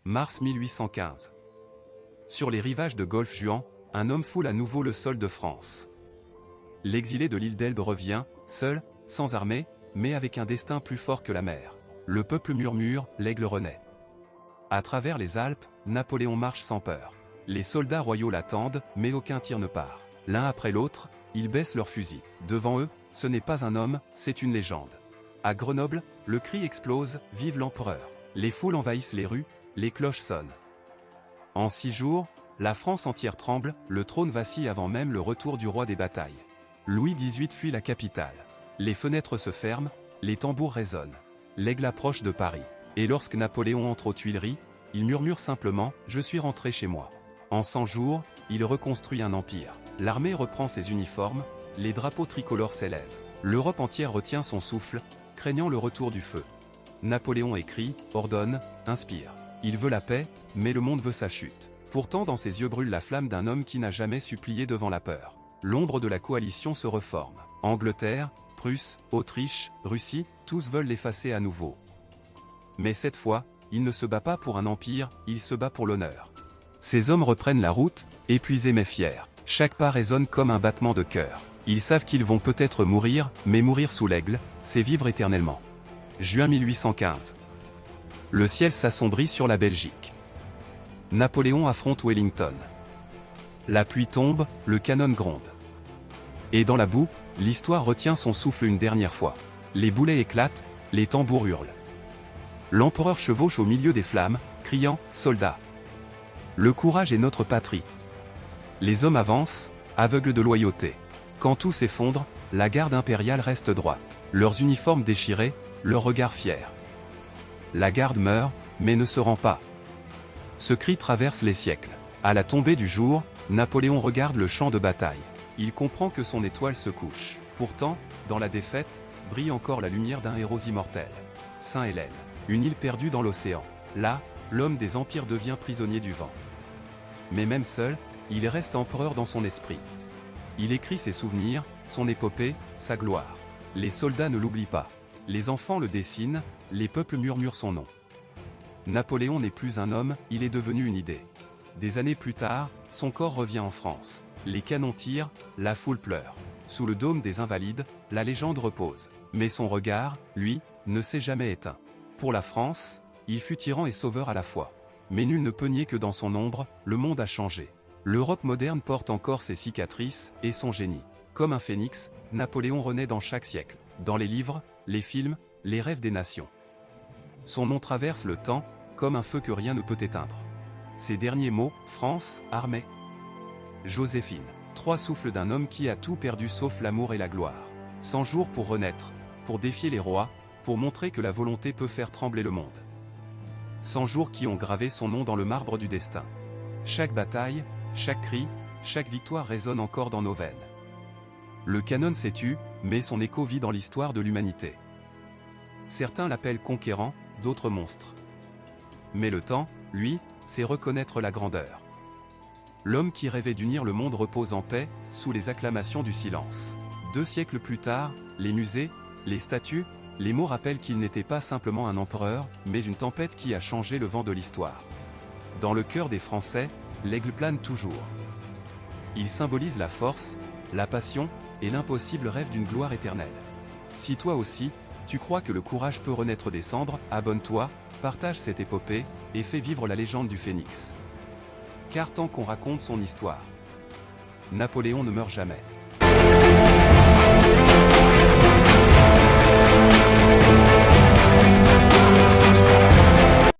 mars 1815. Sur les rivages de Golfe Juan, un homme foule à nouveau le sol de France. L'exilé de l'île d'Elbe revient, seul, sans armée, mais avec un destin plus fort que la mer. Le peuple murmure, l'aigle renaît. À travers les Alpes, Napoléon marche sans peur. Les soldats royaux l'attendent, mais aucun tir ne part. L'un après l'autre, ils baissent leurs fusils. Devant eux, ce n'est pas un homme, c'est une légende. À Grenoble, le cri explose, vive l'empereur. Les foules envahissent les rues, les cloches sonnent. En 6 jours, la France entière tremble, le trône vacille avant même le retour du roi des batailles. Louis XVIII fuit la capitale. Les fenêtres se ferment, les tambours résonnent. L'aigle approche de Paris. Et lorsque Napoléon entre aux Tuileries, il murmure simplement « Je suis rentré chez moi ». En 100 jours, il reconstruit un empire. L'armée reprend ses uniformes, les drapeaux tricolores s'élèvent. L'Europe entière retient son souffle, craignant le retour du feu. Napoléon écrit, ordonne, inspire. Il veut la paix, mais le monde veut sa chute. Pourtant dans ses yeux brûle la flamme d'un homme qui n'a jamais supplié devant la peur. L'ombre de la coalition se reforme. Angleterre, Prusse, Autriche, Russie, tous veulent l'effacer à nouveau. Mais cette fois, il ne se bat pas pour un empire, il se bat pour l'honneur. Ces hommes reprennent la route, épuisés mais fiers. Chaque pas résonne comme un battement de cœur. Ils savent qu'ils vont peut-être mourir, mais mourir sous l'aigle, c'est vivre éternellement. Juin 1815. Le ciel s'assombrit sur la Belgique. Napoléon affronte Wellington. La pluie tombe, le canon gronde. Et dans la boue, l'histoire retient son souffle une dernière fois. Les boulets éclatent, les tambours hurlent. L'empereur chevauche au milieu des flammes, criant « Soldats !» Le courage est notre patrie. Les hommes avancent, aveugles de loyauté. Quand tout s'effondre, la garde impériale reste droite. Leurs uniformes déchirés, leurs regards fiers. La garde meurt, mais ne se rend pas. Ce cri traverse les siècles. À la tombée du jour, Napoléon regarde le champ de bataille. Il comprend que son étoile se couche. Pourtant, dans la défaite, brille encore la lumière d'un héros immortel. Sainte-Hélène, une île perdue dans l'océan. Là, l'homme des empires devient prisonnier du vent. Mais même seul, il reste empereur dans son esprit. Il écrit ses souvenirs, son épopée, sa gloire. Les soldats ne l'oublient pas. Les enfants le dessinent, les peuples murmurent son nom. Napoléon n'est plus un homme, il est devenu une idée. Des années plus tard, son corps revient en France. Les canons tirent, la foule pleure. Sous le dôme des Invalides, la légende repose. Mais son regard, lui, ne s'est jamais éteint. Pour la France, il fut tyran et sauveur à la fois. Mais nul ne peut nier que dans son ombre, le monde a changé. L'Europe moderne porte encore ses cicatrices et son génie. Comme un phénix, Napoléon renaît dans chaque siècle. Dans les livres, les films, les rêves des nations. Son nom traverse le temps, comme un feu que rien ne peut éteindre. Ses derniers mots, France, armée. Joséphine. 3 souffles d'un homme qui a tout perdu sauf l'amour et la gloire. 100 jours pour renaître, pour défier les rois, pour montrer que la volonté peut faire trembler le monde. 100 jours qui ont gravé son nom dans le marbre du destin. Chaque bataille, chaque cri, chaque victoire résonne encore dans nos veines. Le canon s'est tu, mais son écho vit dans l'histoire de l'humanité. Certains l'appellent conquérant, d'autres monstre. Mais le temps, lui, c'est reconnaître la grandeur. L'homme qui rêvait d'unir le monde repose en paix, sous les acclamations du silence. 2 siècles plus tard, les musées, les statues, les mots rappellent qu'il n'était pas simplement un empereur, mais une tempête qui a changé le vent de l'histoire. Dans le cœur des Français, l'aigle plane toujours. Il symbolise la force, la passion, et l'impossible rêve d'une gloire éternelle. Si toi aussi, tu crois que le courage peut renaître des cendres, abonne-toi, partage cette épopée, et fais vivre la légende du phénix. Car tant qu'on raconte son histoire, Napoléon ne meurt jamais.